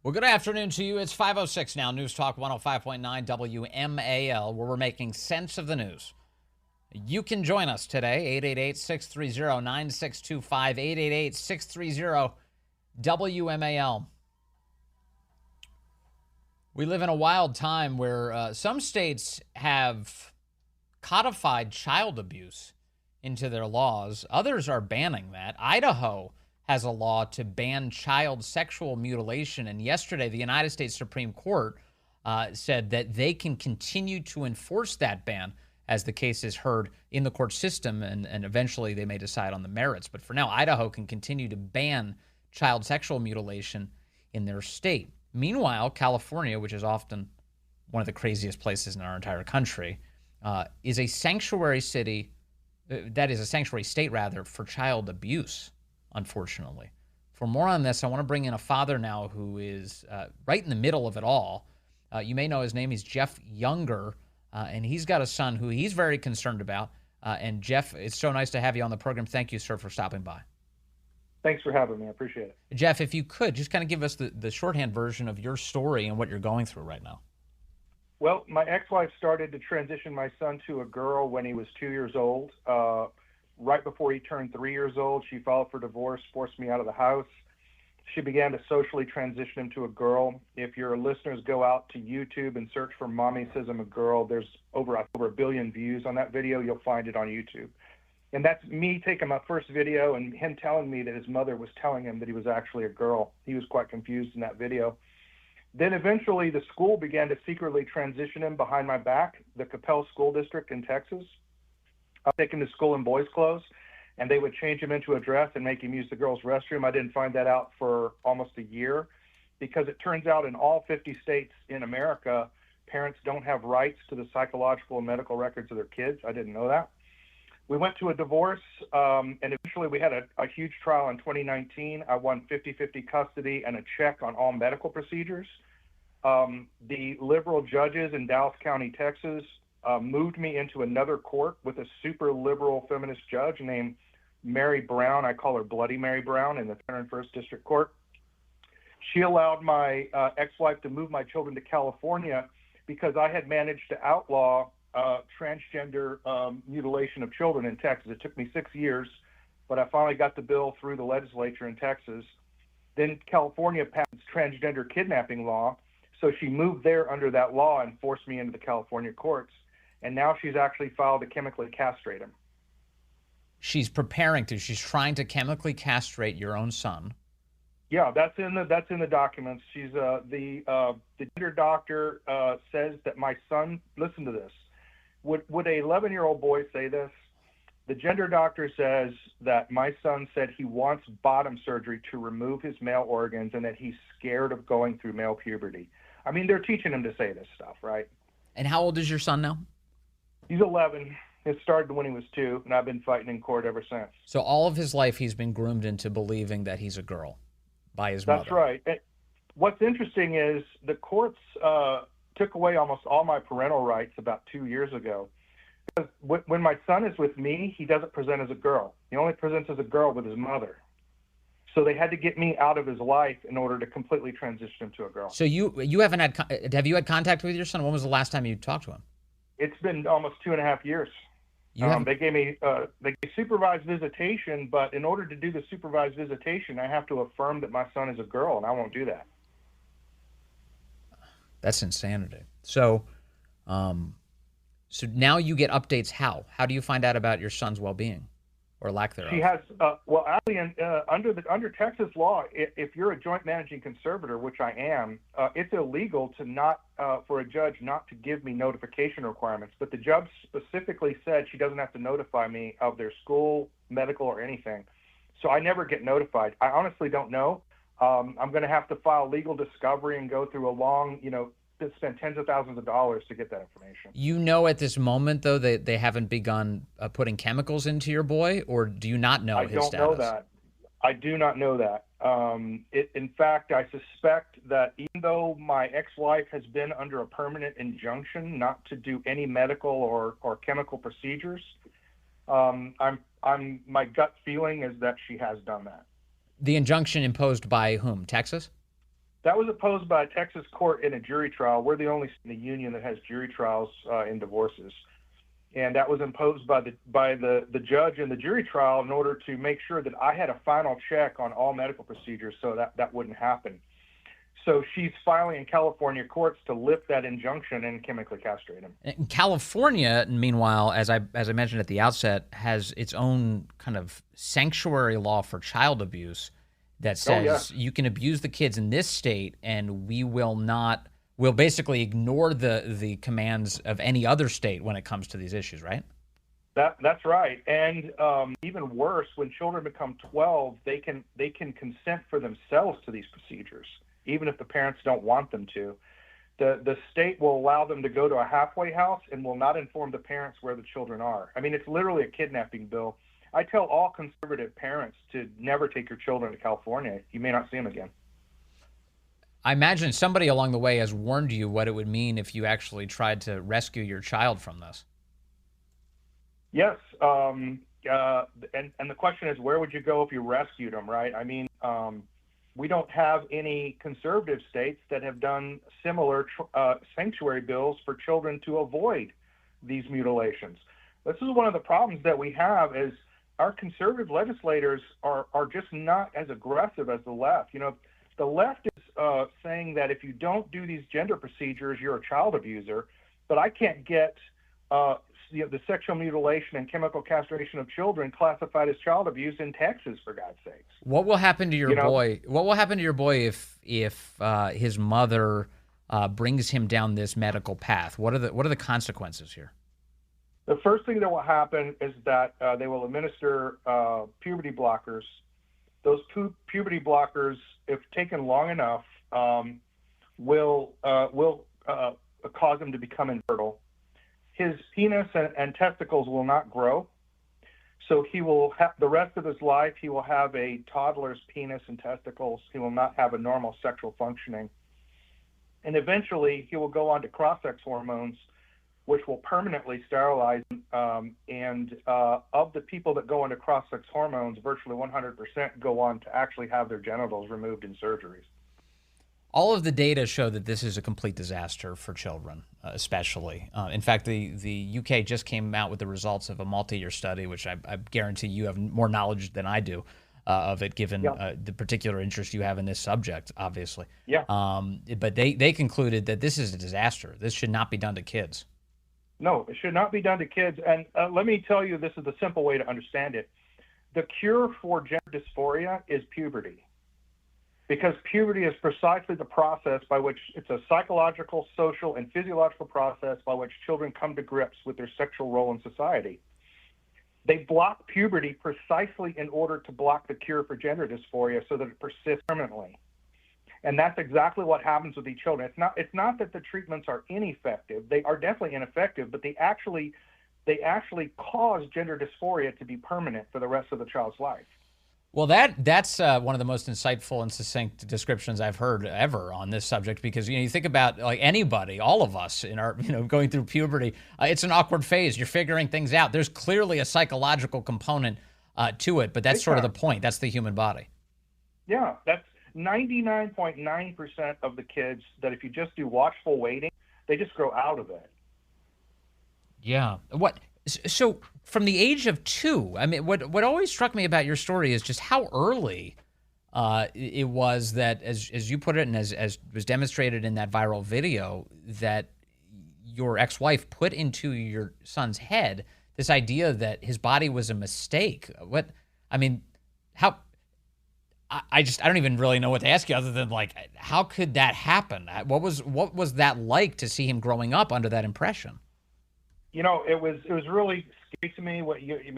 Well, good afternoon to you. It's 5:06 now. News Talk 105.9 WMAL, where we're making sense of the news. You can join us today, 888-630-9625, 888-630-WMAL. We live in a wild time where some states have codified child abuse into their laws. Others are banning that. Idaho has a law to ban child sexual mutilation. And yesterday, the United States Supreme Court said that they can continue to enforce that ban as the case is heard in the court system, and eventually they may decide on the merits. But for now, Idaho can continue to ban child sexual mutilation in their state. Meanwhile, California, which is often one of the craziest places in our entire country, is a sanctuary city, that is a sanctuary state, rather, for child abuse, unfortunately. For more on this, I want to bring in a father now who is right in the middle of it all. You may know his name. He's Jeff Younger, and he's got a son who he's very concerned about. And Jeff, it's so nice to have you on the program. Thank you, sir, for stopping by. Thanks for having me. I appreciate it. Jeff, if you could, just kind of give us the shorthand version of your story and what you're going through right now. Well, my ex-wife started to transition my son to a girl when he was 2 years old. Right before he turned 3 years old, she filed for divorce, forced me out of the house. She began to socially transition him to a girl. If your listeners go out to YouTube and search for Mommy Says I'm a Girl, there's over a billion views on that video. You'll find it on YouTube. And that's me taking my first video and him telling me that his mother was telling him that he was actually a girl. He was quite confused in that video. Then eventually the school began to secretly transition him behind my back, the Capel School District in Texas. I take him to school in boys' clothes, and they would change him into a dress and make him use the girls' restroom. I didn't find that out for almost a year because it turns out in all 50 states in America, parents don't have rights to the psychological and medical records of their kids. I didn't know that. We went to a divorce, and eventually we had a huge trial in 2019. I won 50-50 custody and a check on all medical procedures. The liberal judges in Dallas County, Texas, moved me into another court with a super liberal feminist judge named Mary Brown. I call her Bloody Mary Brown, in the 101st District Court. She allowed my ex-wife to move my children to California because I had managed to outlaw transgender mutilation of children in Texas. It took me 6 years, but I finally got the bill through the legislature in Texas. Then California passed transgender kidnapping law, so she moved there under that law and forced me into the California courts. And now she's actually filed to chemically castrate him. She's preparing to. She's trying to chemically castrate your own son. Yeah, that's in the documents. She's the gender doctor says that my son. Listen to this. Would a 11-year-old boy say this? The gender doctor says that my son said he wants bottom surgery to remove his male organs and that he's scared of going through male puberty. I mean, they're teaching him to say this stuff, right? And how old is your son now? He's 11. It started when he was 2, and I've been fighting in court ever since. So all of his life he's been groomed into believing that he's a girl by his mother. That's right. What's interesting is the courts took away almost all my parental rights about 2 years ago. Because when my son is with me, he doesn't present as a girl. He only presents as a girl with his mother. So they had to get me out of his life in order to completely transition him to a girl. So you haven't have you had contact with your son? When was the last time you talked to him? It's been almost 2.5 years. They gave me supervised visitation, but in order to do the supervised visitation, I have to affirm that my son is a girl, and I won't do that. That's insanity. So, so now you get updates. How do you find out about your son's well-being or lack thereof? She has well, actually, under Texas law, if you're a joint managing conservator, which I am, it's illegal to not for a judge not to give me notification requirements. But the judge specifically said she doesn't have to notify me of their school, medical, or anything. So I never get notified. I honestly don't know. I'm going to have to file legal discovery and go through a long, spend tens of thousands of dollars to get that information. You know at this moment, though, that they haven't begun putting chemicals into your boy, or do you not know his status? I don't know that. I do not know that. In fact, I suspect that even though my ex-wife has been under a permanent injunction not to do any medical or chemical procedures, my gut feeling is that she has done that. The injunction imposed by whom? Texas? That was opposed by a Texas court in a jury trial. We're the only state in the union that has jury trials in divorces. And that was imposed by the judge in the jury trial in order to make sure that I had a final check on all medical procedures so that wouldn't happen. So she's filing in California courts to lift that injunction and chemically castrate him. And California, meanwhile, as I mentioned at the outset, has its own kind of sanctuary law for child abuse that says you can abuse the kids in this state, and we'll basically ignore the commands of any other state when it comes to these issues, right? That's right. And even worse, when children become 12, they can consent for themselves to these procedures, even if the parents don't want them to. The state will allow them to go to a halfway house and will not inform the parents where the children are. I mean, it's literally a kidnapping bill. I tell all conservative parents to never take your children to California. You may not see them again. I imagine somebody along the way has warned you what it would mean if you actually tried to rescue your child from this. Yes. And the question is, where would you go if you rescued them, right? I mean, we don't have any conservative states that have done similar sanctuary bills for children to avoid these mutilations. This is one of the problems that we have is our conservative legislators are just not as aggressive as the left. You know, the left is saying that if you don't do these gender procedures, you're a child abuser, but I can't get the sexual mutilation and chemical castration of children classified as child abuse in Texas, for God's sakes. What will happen to your boy? What will happen to your boy if his mother brings him down this medical path? What are the consequences here? The first thing that will happen is that they will administer puberty blockers. Those puberty blockers, if taken long enough, will cause him to become infertile. His penis and testicles will not grow, so he will have the rest of his life. He will have a toddler's penis and testicles. He will not have a normal sexual functioning, and eventually he will go on to cross-sex hormones, which will permanently sterilize him. Of the people that go into cross-sex hormones, virtually 100% go on to actually have their genitals removed in surgeries. All of the data show that this is a complete disaster for children, especially. In fact, the UK just came out with the results of a multi-year study, which I guarantee you have more knowledge than I do of it, given the particular interest you have in this subject, obviously. Yeah. But they concluded that this is a disaster. This should not be done to kids. No, it should not be done to kids. And let me tell you, this is the simple way to understand it. The cure for gender dysphoria is puberty. Because puberty is precisely the process by which it's a psychological, social, and physiological process by which children come to grips with their sexual role in society. They block puberty precisely in order to block the cure for gender dysphoria so that it persists permanently. And that's exactly what happens with these children. It's not that the treatments are ineffective. They are definitely ineffective, but they actually cause gender dysphoria to be permanent for the rest of the child's life. Well, that's one of the most insightful and succinct descriptions I've heard ever on this subject, because you think about like anybody, all of us in our going through puberty, it's an awkward phase. You're figuring things out. There's clearly a psychological component to it, but that's sort of the point. That's the human body. Yeah, that's 99.9% of the kids that if you just do watchful waiting, they just grow out of it. Yeah. So from the age of 2, I mean, what always struck me about your story is just how early it was that, as you put it, and as was demonstrated in that viral video, that your ex-wife put into your son's head this idea that his body was a mistake. I don't even really know what to ask you other than like, how could that happen? What was that like to see him growing up under that impression? It was really scary to me.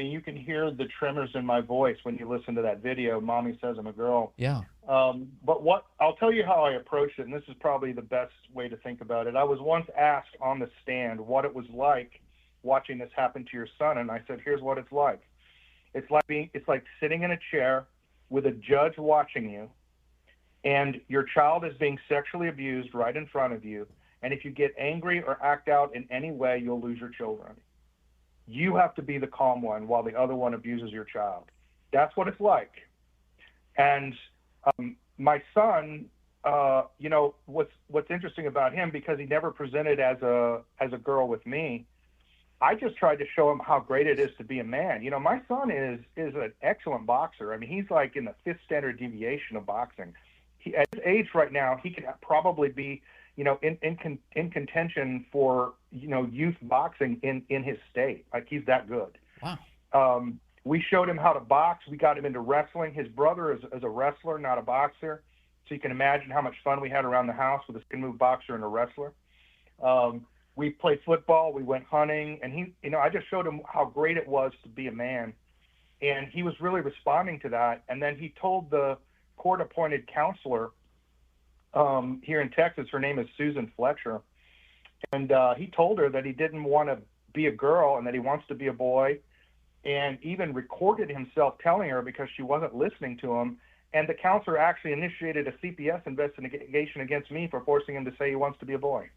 You can hear the tremors in my voice when you listen to that video. Mommy says I'm a girl. Yeah. But I'll tell you how I approached it, and this is probably the best way to think about it. I was once asked on the stand what it was like watching this happen to your son, and I said, here's what it's like. It's like sitting in a chair with a judge watching you, and your child is being sexually abused right in front of you. And if you get angry or act out in any way, you'll lose your children. You have to be the calm one while the other one abuses your child. That's what it's like. And my son what's interesting about him, because he never presented as a girl with me. I just tried to show him how great it is to be a man. My son is an excellent boxer. I mean, he's like in the fifth standard deviation of boxing. At his age right now, he could probably be, in contention for, youth boxing in his state. Like, he's that good. Wow. We showed him how to box. We got him into wrestling. His brother is a wrestler, not a boxer. So you can imagine how much fun we had around the house with a spin-move boxer and a wrestler. We played football. We went hunting. And I just showed him how great it was to be a man. And he was really responding to that. And then he told the court-appointed counselor here in Texas, her name is Susan Fletcher, and he told her that he didn't want to be a girl and that he wants to be a boy, and even recorded himself telling her because she wasn't listening to him. And the counselor actually initiated a CPS investigation against me for forcing him to say he wants to be a boy.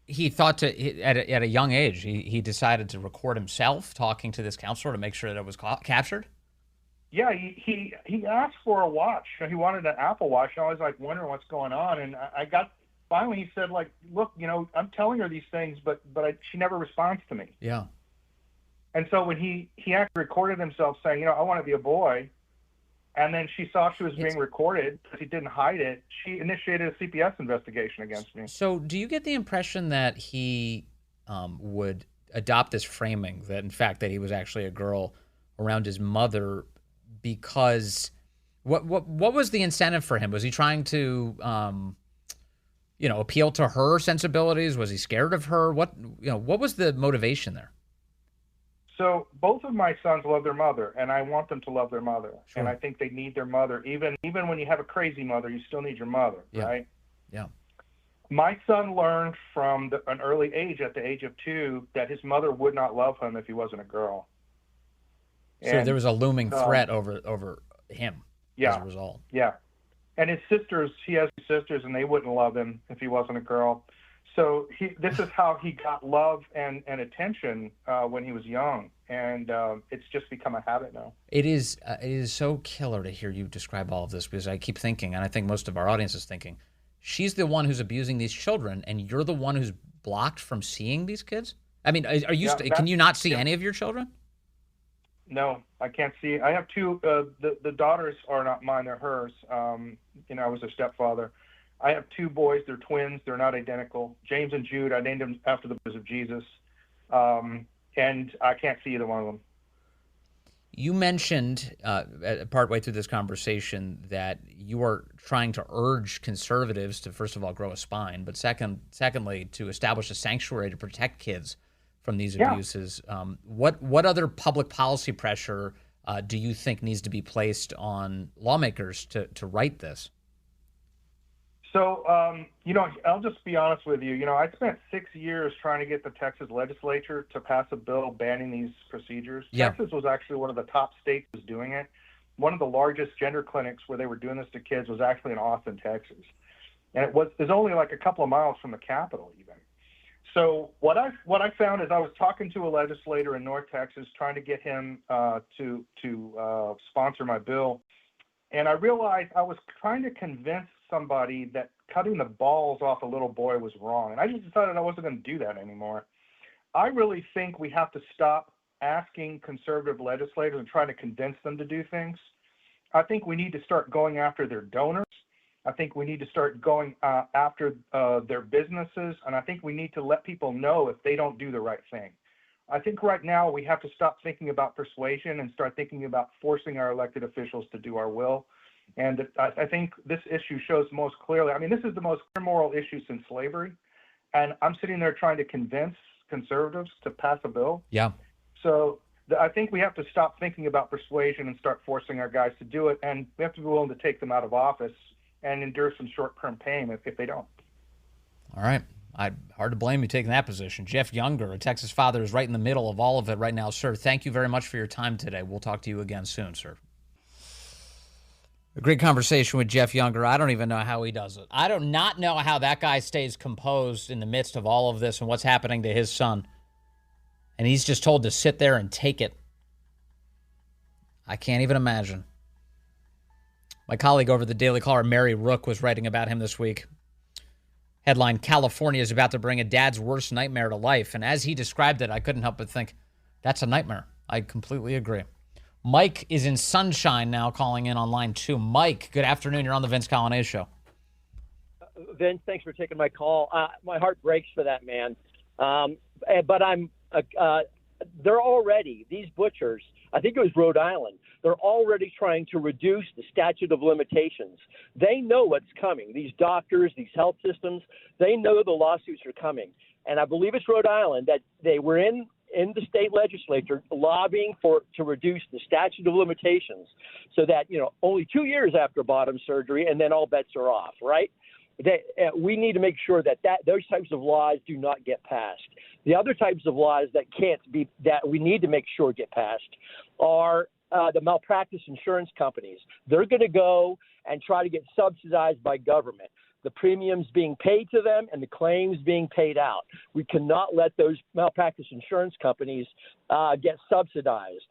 He thought at a young age, he decided to record himself talking to this counselor to make sure that it was captured? Yeah, he asked for a watch. He wanted an Apple Watch, and I was like wondering what's going on. And finally he said, like, look, I'm telling her these things, but she never responds to me. Yeah. And so when he actually recorded himself saying, I want to be a boy, and then she saw she was being recorded because he didn't hide it, she initiated a CPS investigation against me. So do you get the impression that he would adopt this framing that, in fact, that he was actually a girl around his mother because what was the incentive for him? Was he trying to, appeal to her sensibilities? Was he scared of her? What was the motivation there? So both of my sons love their mother, and I want them to love their mother. Sure. And I think they need their mother. Even when you have a crazy mother, you still need your mother, yeah. right? Yeah. My son learned from an early age, at the age of 2, that his mother would not love him if he wasn't a girl. So there was a looming threat over him as a result. Yeah. And his sisters, he has sisters, and they wouldn't love him if he wasn't a girl. So this is how he got love and attention when he was young, and it's just become a habit now. It is so killer to hear you describe all of this, because I keep thinking, and I think most of our audience is thinking, she's the one who's abusing these children, and you're the one who's blocked from seeing these kids? I mean, are you? Can you not see any of your children? No, I can't see. I have 2. The daughters are not mine; they're hers. I was a stepfather. I have 2 boys. They're twins. They're not identical. James and Jude. I named them after the boys of Jesus, and I can't see either one of them. You mentioned partway through this conversation that you are trying to urge conservatives to, first of all, grow a spine, but secondly, to establish a sanctuary to protect kids from these abuses. What other public policy pressure do you think needs to be placed on lawmakers to right this? So, I'll just be honest with you. I spent 6 years trying to get the Texas legislature to pass a bill banning these procedures. Yeah. Texas was actually one of the top states that was doing it. One of the largest gender clinics where they were doing this to kids was actually in Austin, Texas. And it was only like a couple of miles from the Capitol even. So what I found is I was talking to a legislator in North Texas trying to get him to sponsor my bill. And I realized I was trying to convince somebody that cutting the balls off a little boy was wrong. And I just decided I wasn't going to do that anymore. I really think we have to stop asking conservative legislators and trying to convince them to do things. I think we need to start going after their donors. I think we need to start going after their businesses. And I think we need to let people know if they don't do the right thing. I think right now we have to stop thinking about persuasion and start thinking about forcing our elected officials to do our will. And I think this issue shows most clearly, this is the most immoral issue since slavery. And I'm sitting there trying to convince conservatives to pass a bill. Yeah. So I think we have to stop thinking about persuasion and start forcing our guys to do it. And we have to be willing to take them out of office and endure some short-term pain if they don't. All right. Hard to blame you taking that position. Jeff Younger, a Texas father, is right in the middle of all of it right now. Sir, thank you very much for your time today. We'll talk to you again soon, sir. A great conversation with Jeff Younger. I don't even know how he does it. I do not know how that guy stays composed in the midst of all of this and what's happening to his son. And he's just told to sit there and take it. I can't even imagine. My colleague over at the Daily Caller, Mary Rook, was writing about him this week. Headline, California is about to bring a dad's worst nightmare to life. And as he described it, I couldn't help but think, that's a nightmare. I completely agree. Mike is in Sunshine now, calling in on line 2. Mike, good afternoon. You're on the Vince Coglianese Show. Vince, thanks for taking my call. My heart breaks for that man. But they're already, these butchers, I think it was Rhode Island, they're already trying to reduce the statute of limitations. They know what's coming. These doctors, these health systems, they know the lawsuits are coming. And I believe it's Rhode Island that they were in the state legislature lobbying to reduce the statute of limitations so that, only 2 years after bottom surgery and then all bets are off, right? We need to make sure that those types of laws do not get passed. The other types of laws that we need to make sure get passed are the malpractice insurance companies. They're going to go and try to get subsidized by government, the premiums being paid to them and the claims being paid out. We cannot let those malpractice insurance companies get subsidized.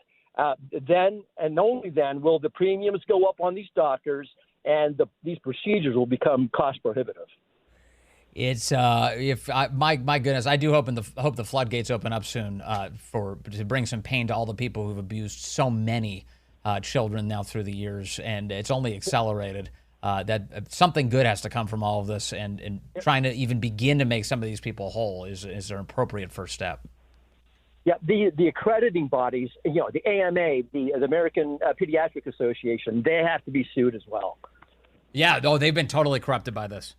Then and only then will the premiums go up on these doctors and these procedures will become cost prohibitive. It's my goodness, I do hope the floodgates open up soon to bring some pain to all the people who've abused so many children now through the years, and it's only accelerated. That something good has to come from all of this, and trying to even begin to make some of these people whole is an appropriate first step. Yeah, the accrediting bodies, the AMA, the American Pediatric Association, they have to be sued as well. Yeah, they've been totally corrupted by this.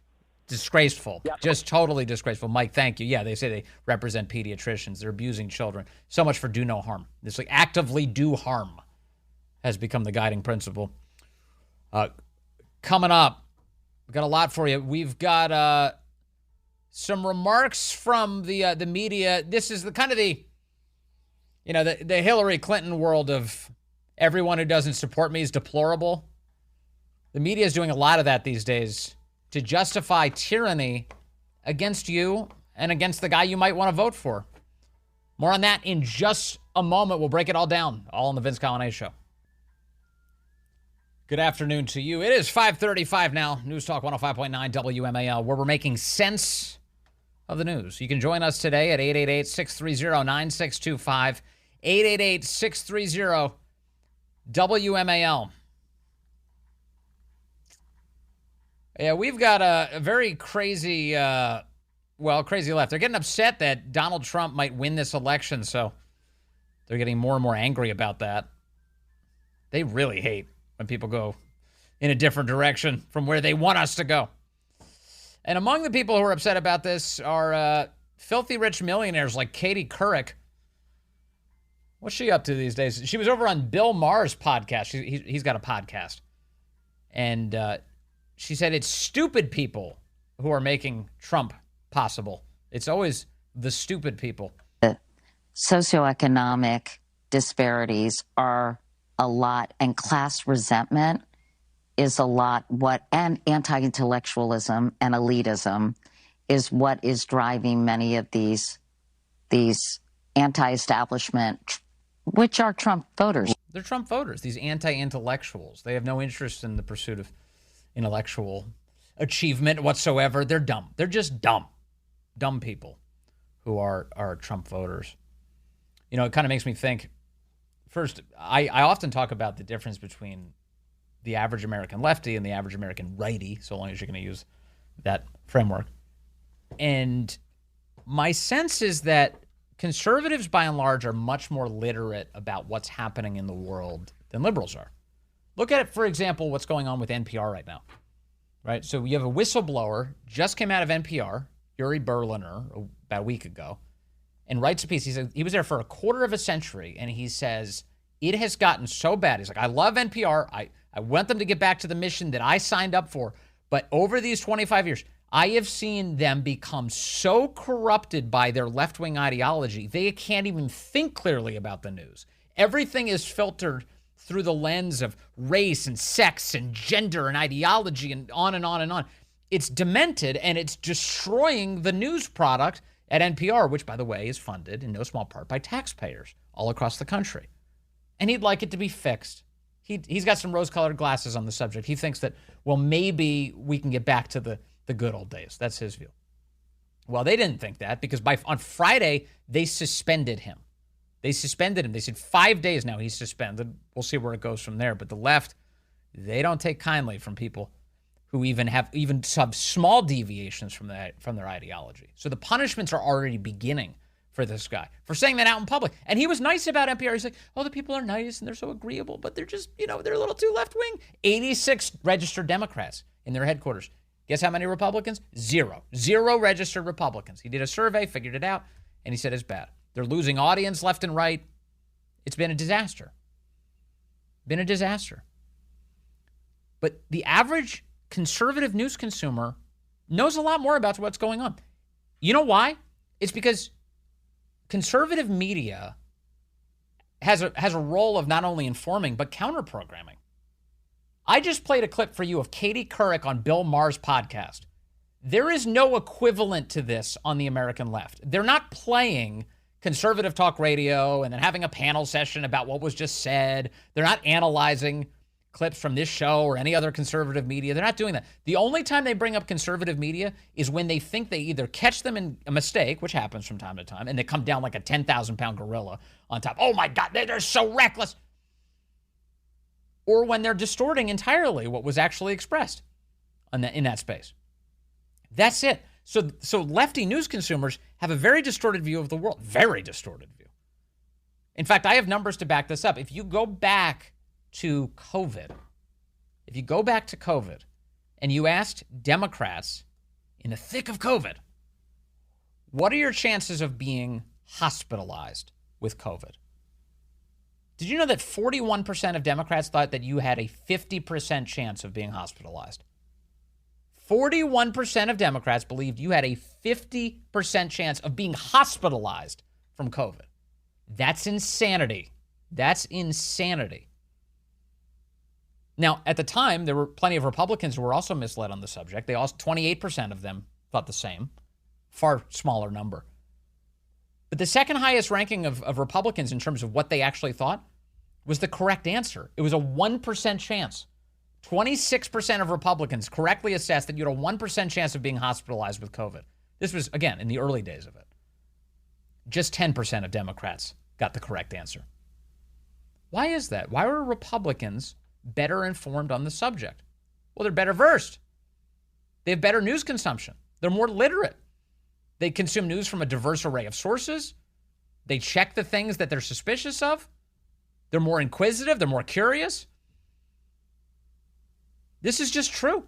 Disgraceful. Yep. Just totally disgraceful. Mike, thank you. Yeah, they say they represent pediatricians. They're abusing children. So much for do no harm. It's like actively do harm has become the guiding principle. Coming up, we've got a lot for you. We've got some remarks from the media. This is the Hillary Clinton world of everyone who doesn't support me is deplorable. The media is doing a lot of that these days to justify tyranny against you and against the guy you might want to vote for. More on that in just a moment. We'll break it all down, all on the Vince Coglianese Show. Good afternoon to you. It is 5:35 now. News Talk 105.9 WMAL, where we're making sense of the news. You can join us today at 888-630-9625, 888-630-WMAL. Yeah, we've got a very crazy left. They're getting upset that Donald Trump might win this election, so they're getting more and more angry about that. They really hate when people go in a different direction from where they want us to go. And among the people who are upset about this are filthy rich millionaires like Katie Couric. What's she up to these days? She was over on Bill Maher's podcast. He's got a podcast. And she said it's stupid people who are making Trump possible. It's always the stupid people. The socioeconomic disparities are a lot, and class resentment is a lot. And anti-intellectualism and elitism is what is driving many of these anti-establishment, which are Trump voters. They're Trump voters, these anti-intellectuals. They have no interest in the pursuit of intellectual achievement whatsoever. They're dumb. They're just dumb. Dumb people who are Trump voters. It kind of makes me think. First, I often talk about the difference between the average American lefty and the average American righty, so long as you're going to use that framework. And my sense is that conservatives, by and large, are much more literate about what's happening in the world than liberals are. Look at it, for example, what's going on with NPR right now, right? So you have a whistleblower, just came out of NPR, Yuri Berliner, about a week ago, and writes a piece. He said he was there for a quarter of a century, and he says, it has gotten so bad. He's like, I love NPR. I want them to get back to the mission that I signed up for. But over these 25 years, I have seen them become so corrupted by their left-wing ideology, they can't even think clearly about the news. Everything is filtered through the lens of race and sex and gender and ideology and on and on and on. It's demented, and it's destroying the news product at NPR, which, by the way, is funded in no small part by taxpayers all across the country. And he'd like it to be fixed. he's got some rose-colored glasses on the subject. He thinks that, well, maybe we can get back to the good old days. That's his view. Well, they didn't think that because on Friday, they suspended him. They suspended him. They said 5 days now he's suspended. We'll see where it goes from there. But the left, they don't take kindly from people who even have some small deviations from their ideology. So the punishments are already beginning for this guy for saying that out in public. And he was nice about NPR. He's like, oh, the people are nice and they're so agreeable, but they're just, they're a little too left-wing. 86 registered Democrats in their headquarters. Guess how many Republicans? Zero. Zero registered Republicans. He did a survey, figured it out, and he said it's bad. They're losing audience left and right. It's been a disaster. Been a disaster. But the average conservative news consumer knows a lot more about what's going on. You know why? It's because conservative media has a role of not only informing, but counter-programming. I just played a clip for you of Katie Couric on Bill Maher's podcast. There is no equivalent to this on the American left. They're not playing conservative talk radio and then having a panel session about what was just said. They're not analyzing clips from this show or any other conservative media. They're not doing that. The only time they bring up conservative media is when they think they either catch them in a mistake, which happens from time to time, and they come down like a 10,000-pound gorilla on top. Oh, my God, they're so reckless. Or when they're distorting entirely what was actually expressed in that space. That's it. So lefty news consumers have a very distorted view of the world. Very distorted view. In fact, I have numbers to back this up. If you go back to COVID, and you asked Democrats in the thick of COVID, what are your chances of being hospitalized with COVID? Did you know that 41% of Democrats thought that you had a 50% chance of being hospitalized? 41% of Democrats believed you had a 50% chance of being hospitalized from COVID. That's insanity. That's insanity. Now, at the time, there were plenty of Republicans who were also misled on the subject. 28% of them thought the same. Far smaller number. But the second highest ranking of Republicans in terms of what they actually thought was the correct answer. It was a 1% chance. 26% of Republicans correctly assessed that you had a 1% chance of being hospitalized with COVID. This was, again, in the early days of it. Just 10% of Democrats got the correct answer. Why is that? Why were Republicans better informed on the subject? Well, they're better versed. They have better news consumption. They're more literate. They consume news from a diverse array of sources. They check the things that they're suspicious of. They're more inquisitive. They're more curious. This is just true.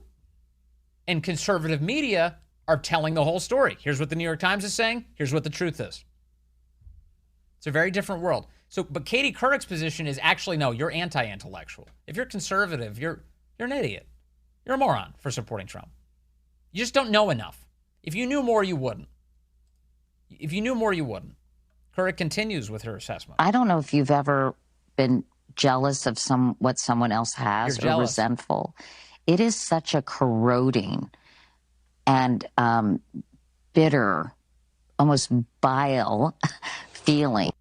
And conservative media are telling the whole story. Here's what the New York Times is saying. Here's what the truth is. It's a very different world. But Katie Couric's position is actually, no, you're anti-intellectual. If you're conservative, you're an idiot. You're a moron for supporting Trump. You just don't know enough. If you knew more, you wouldn't. Couric continues with her assessment. I don't know if you've ever been jealous of what someone else has or resentful. It is such a corroding and bitter, almost bile feeling.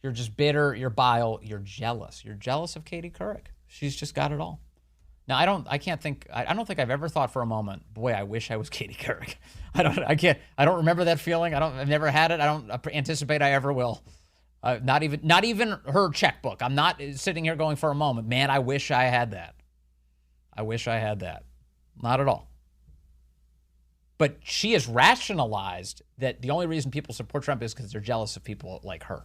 You're just bitter, you're bile, you're jealous. You're jealous of Katie Couric. She's just got it all. Now, I don't think I've ever thought for a moment, boy, I wish I was Katie Couric. I don't remember that feeling. I've never had it. I don't anticipate I ever will. Not even her checkbook. I'm not sitting here going for a moment, man, I wish I had that. Not at all. But she has rationalized that the only reason people support Trump is because they're jealous of people like her.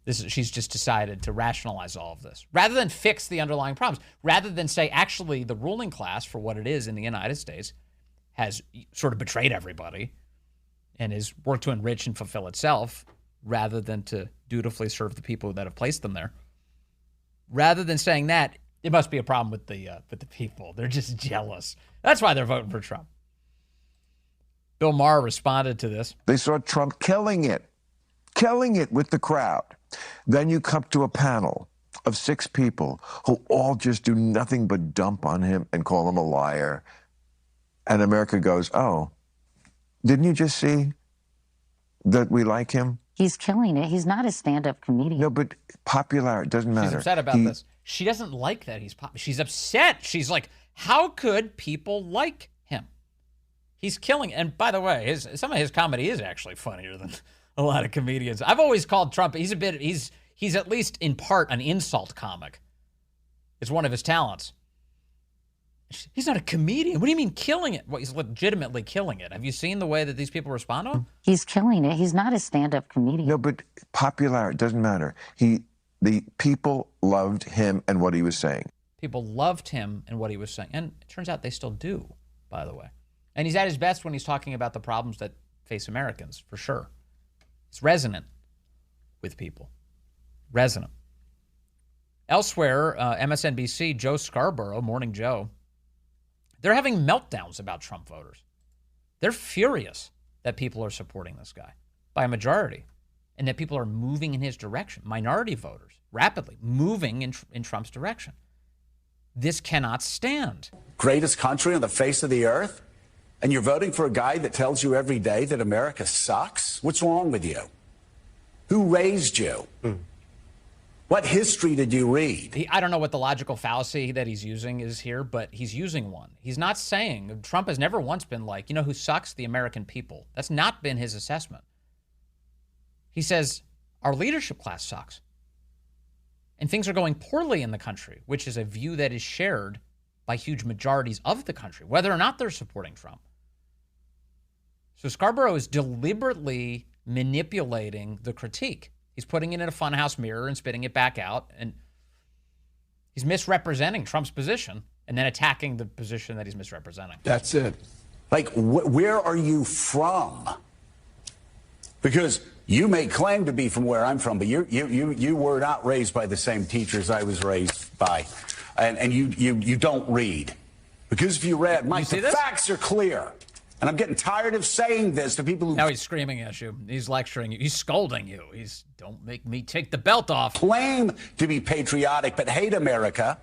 She's just decided to rationalize all of this rather than fix the underlying problems, rather than say, actually, the ruling class, for what it is in the United States, has sort of betrayed everybody and has worked to enrich and fulfill itself rather than to dutifully serve the people that have placed them there. Rather than saying that, it must be a problem with the people. They're just jealous. That's why they're voting for Trump. Bill Maher responded to this. They saw Trump killing it with the crowd. Then you come to a panel of 6 people who all just do nothing but dump on him and call him a liar. And America goes, oh, didn't you just see that we like him? He's killing it. He's not a stand-up comedian. No, but popular, it doesn't matter. She's upset about this. She doesn't like that he's she's upset. She's like, how could people like him? He's killing. And by the way, some of his comedy is actually funnier than a lot of comedians. I've always called Trump, he's at least in part an insult comic. It's one of his talents. He's not a comedian. What do you mean killing it? Well, he's legitimately killing it. Have you seen the way that these people respond to him? He's killing it. He's not a stand-up comedian. No, but popular, it doesn't matter. The people loved him and what he was saying. People loved him and what he was saying. And it turns out they still do, by the way. And he's at his best when he's talking about the problems that face Americans, for sure. It's resonant with people. Resonant. Elsewhere, MSNBC, Joe Scarborough, Morning Joe, they're having meltdowns about Trump voters. They're furious that people are supporting this guy by a majority and that people are moving in his direction. Minority voters rapidly moving in Trump's direction. This cannot stand. Greatest country on the face of the earth? And you're voting for a guy that tells you every day that America sucks? What's wrong with you? Who raised you? What history did you read? I don't know what the logical fallacy that he's using is here, but he's using one. He's not saying, Trump has never once been like, you know who sucks? The American people. That's not been his assessment. He says, our leadership class sucks. And things are going poorly in the country, which is a view that is shared by huge majorities of the country, whether or not they're supporting Trump. So Scarborough is deliberately manipulating the critique. He's putting it in a funhouse mirror and spitting it back out, and he's misrepresenting Trump's position and then attacking the position that he's misrepresenting. That's it. Like, where are you from? Because you may claim to be from where I'm from, but you were not raised by the same teachers I was raised by, and you don't read. Because if you read, Mike, the facts are clear. And I'm getting tired of saying this to people who... Now he's screaming at you. He's lecturing you. He's scolding you. Don't make me take the belt off. Claim to be patriotic but hate America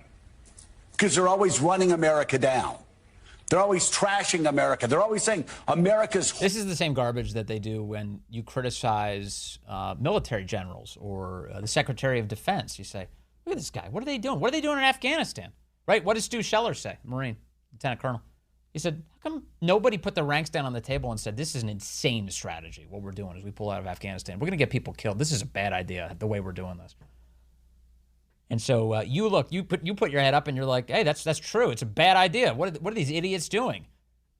because they're always running America down. They're always trashing America. They're always saying America's... This is the same garbage that they do when you criticize military generals or the Secretary of Defense. You say, look at this guy. What are they doing? What are they doing in Afghanistan? Right? What does Stu Scheller say? Marine, Lieutenant Colonel. He said, how come nobody put the ranks down on the table and said, this is an insane strategy. What we're doing is we pull out of Afghanistan. We're going to get people killed. This is a bad idea, the way we're doing this. And so you put your head up and you're like, hey, that's true. It's a bad idea. What are these idiots doing?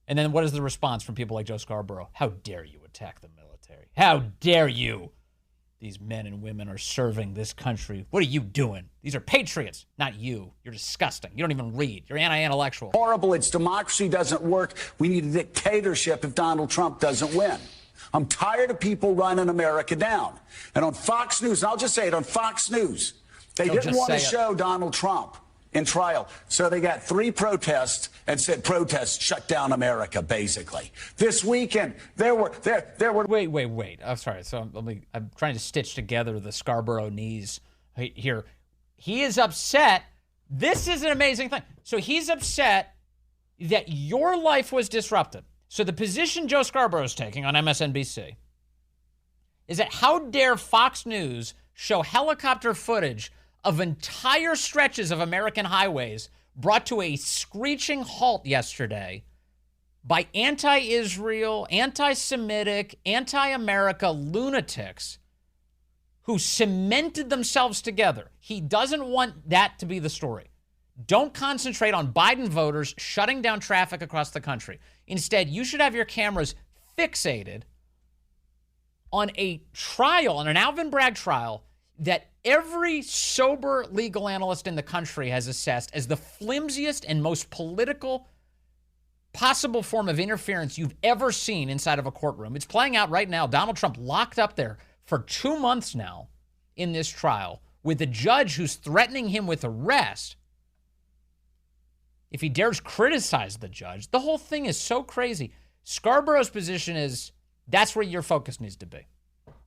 And then what is the response from people like Joe Scarborough? How dare you attack the military? How dare you? These men and women are serving this country. What are you doing? These are patriots, not you. You're disgusting. You don't even read. You're anti-intellectual. Horrible. Its democracy doesn't work. We need a dictatorship if Donald Trump doesn't win. I'm tired of people running America down. And on Fox News, and I'll just say it, on Fox News, they didn't want to show Donald Trump in trial. So they got 3 protests and said protests shut down America, basically. This weekend, there were... Wait. I'm sorry. So I'm trying to stitch together the Scarborough knees here. He is upset. This is an amazing thing. So he's upset that your life was disrupted. So the position Joe Scarborough is taking on MSNBC is that how dare Fox News show helicopter footage of entire stretches of American highways brought to a screeching halt yesterday by anti-Israel, anti-Semitic, anti-America lunatics who cemented themselves together. He doesn't want that to be the story. Don't concentrate on Biden voters shutting down traffic across the country. Instead, you should have your cameras fixated on a trial, on an Alvin Bragg trial, that every sober legal analyst in the country has assessed as the flimsiest and most political possible form of interference you've ever seen inside of a courtroom. It's playing out right now. Donald Trump locked up there for 2 months now in this trial with a judge who's threatening him with arrest if he dares criticize the judge. The whole thing is so crazy. Scarborough's position is that's where your focus needs to be,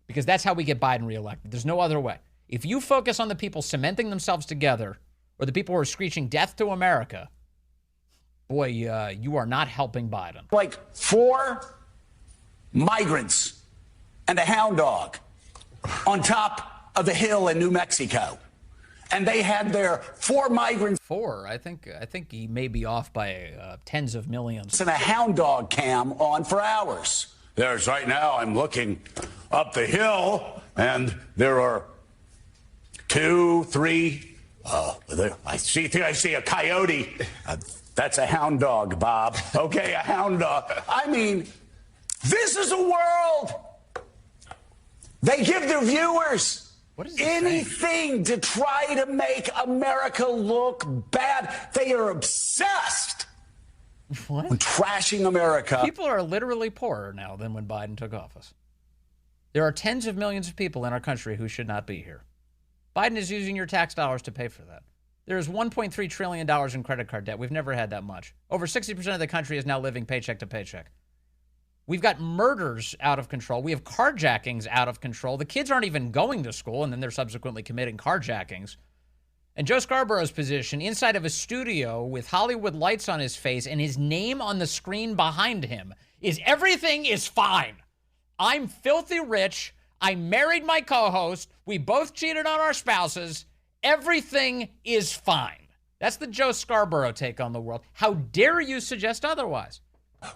because that's how we get Biden reelected. There's no other way. If you focus on the people cementing themselves together or the people who are screeching death to America, boy, you are not helping Biden. Like 4 migrants and a hound dog on top of the hill in New Mexico. And they had their 4 migrants. 4? I think he may be off by tens of millions. And a hound dog cam on for hours. There's right now, I'm looking up the hill, and there are 2, 3. I see a coyote. That's a hound dog, Bob. Okay, a hound dog. I mean, this is a world. They give their viewers anything to try to make America look bad. They are obsessed with trashing America. People are literally poorer now than when Biden took office. There are tens of millions of people in our country who should not be here. Biden is using your tax dollars to pay for that. There is $1.3 trillion in credit card debt. We've never had that much. Over 60% of the country is now living paycheck to paycheck. We've got murders out of control. We have carjackings out of control. The kids aren't even going to school, and then they're subsequently committing carjackings. And Joe Scarborough's position inside of a studio with Hollywood lights on his face and his name on the screen behind him is everything is fine. I'm filthy rich. I married my co-host. We both cheated on our spouses. Everything is fine. That's the Joe Scarborough take on the world. How dare you suggest otherwise?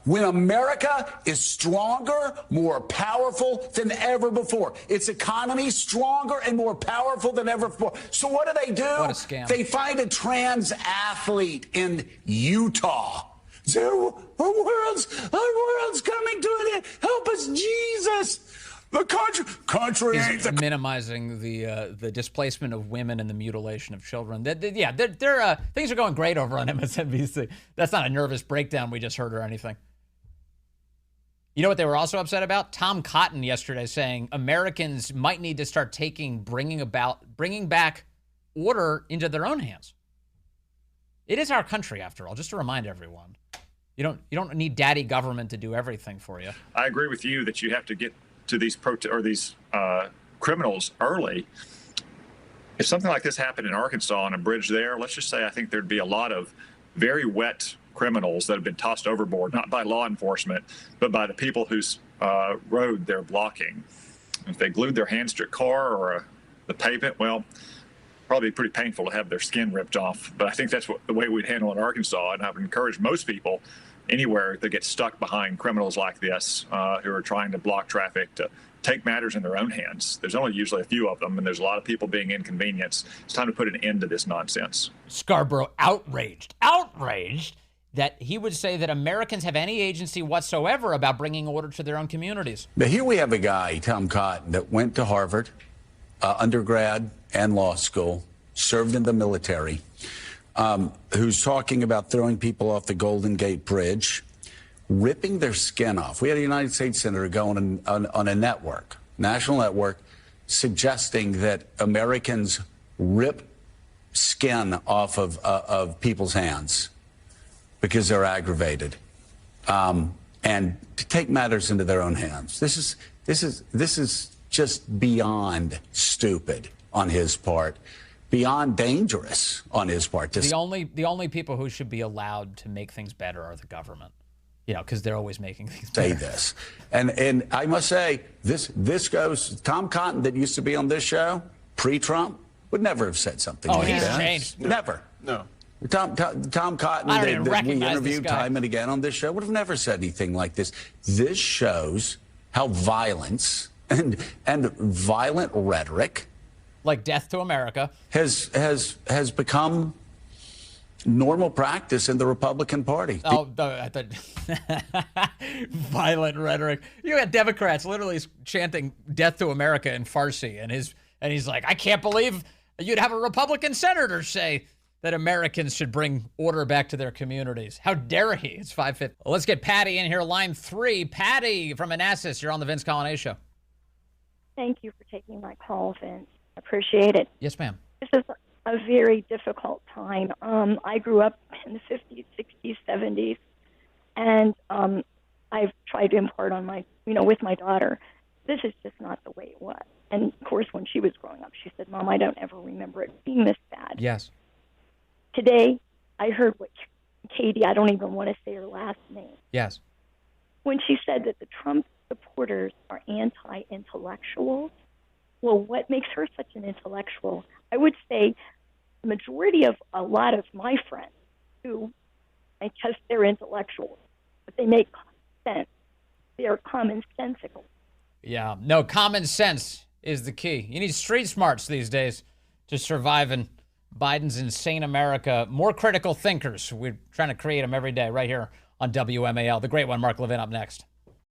When America is stronger, more powerful than ever before. Its economy stronger and more powerful than ever before. So what do? What a scam. They find a trans athlete in Utah. Our world's coming to an end. Help us, Jesus. The country ain't the... Minimizing the displacement of women and the mutilation of children. Things are going great over on MSNBC. That's not a nervous breakdown we just heard or anything. You know what they were also upset about? Tom Cotton yesterday saying Americans might need to start bringing back order into their own hands. It is our country, after all, just to remind everyone. You don't need daddy government to do everything for you. I agree with you that you have to get to these criminals early. If something like this happened in Arkansas on a bridge there, let's just say I think there'd be a lot of very wet criminals that have been tossed overboard, not by law enforcement, but by the people whose road they're blocking. If they glued their hands to a car or the pavement, well, probably pretty painful to have their skin ripped off. But I think that's the way we'd handle it in Arkansas, and I would encourage most people anywhere that get stuck behind criminals like this who are trying to block traffic to take matters in their own hands. There's only usually a few of them, and there's a lot of people being inconvenienced. It's time to put an end to this nonsense. Scarborough outraged that he would say that Americans have any agency whatsoever about bringing order to their own communities. But here we have a guy, Tom Cotton, that went to Harvard, undergrad and law school, served in the military, who's talking about throwing people off the Golden Gate Bridge, ripping their skin off. We had a United States senator going on a network, national network, suggesting that Americans rip skin off of people's hands because they're aggravated, and to take matters into their own hands. This is just beyond stupid on his part. Beyond dangerous on his part. The only people who should be allowed to make things better are the government, because they're always making things better. Say this, and I must say this goes. Tom Cotton, that used to be on this show pre-Trump, would never have said something like that. Oh, he's changed. Never. No. Tom Cotton, that we interviewed time and again on this show, would have never said anything like this. This shows how violence and violent rhetoric, like death to America, has become normal practice in the Republican Party. Oh, I thought violent rhetoric. You had Democrats literally chanting "Death to America" in Farsi, and he's like, I can't believe you'd have a Republican senator say that Americans should bring order back to their communities. How dare he? It's 5:50. Let's get Patty in here, line 3. Patty from Manassas, you're on the Vince Coglianese Show. Thank you for taking my call, Vince. Appreciate it. Yes, ma'am. This is a very difficult time. I grew up in the 50s, 60s, 70s, and I've tried to impart on with my daughter, this is just not the way it was. And, of course, when she was growing up, she said, Mom, I don't ever remember it being this bad. Yes. Today, I heard what Katie, I don't even want to say her last name. Yes. When she said that the Trump supporters are anti-intellectuals, well, what makes her such an intellectual? I would say the majority of a lot of my friends who I test they're intellectual, but they make sense. They are commonsensical. Yeah, no, common sense is the key. You need street smarts these days to survive in Biden's insane America. More critical thinkers. We're trying to create them every day right here on WMAL. The great one, Mark Levin, up next.